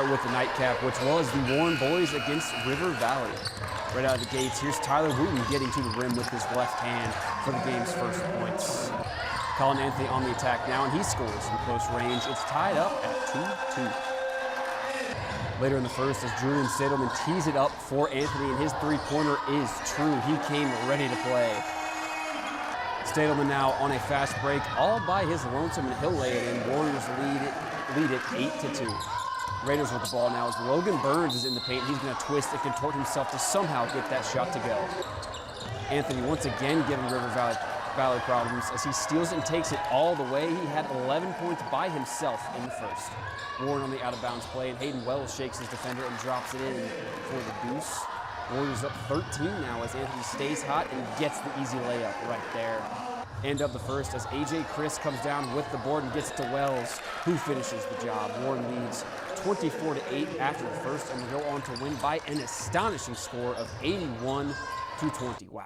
With the nightcap, which was the Warren boys against River Valley. Right out of the gates, here's Tyler Wooten getting to the rim with his left hand for the game's first points. Colin Anthony on the attack now, and he scores from close range. It's tied up at 2-2. Later in the first, as Julian Stadelman tees it up for Anthony, and his three-pointer is true. He came ready to play. Stadelman now on a fast break, all by his lonesome, and he'll lay it in. Warriors lead it 8-2. Raiders with the ball now as Logan Burns is in the paint. He's going to twist and contort himself to somehow get that shot to go. Anthony once again giving River Valley problems as he steals it and takes it all the way. He had 11 points by himself in the first. Warren on the out-of-bounds play, and Hayden Wells shakes his defender and drops it in for the deuce. Warriors up 13 now as Anthony stays hot and gets the easy layup right there. End of the first as A.J. Chris comes down with the board and gets it to Wells, who finishes the job. Warren leads 24-8 after the first and will go on to win by an astonishing score of 81-20. Wow.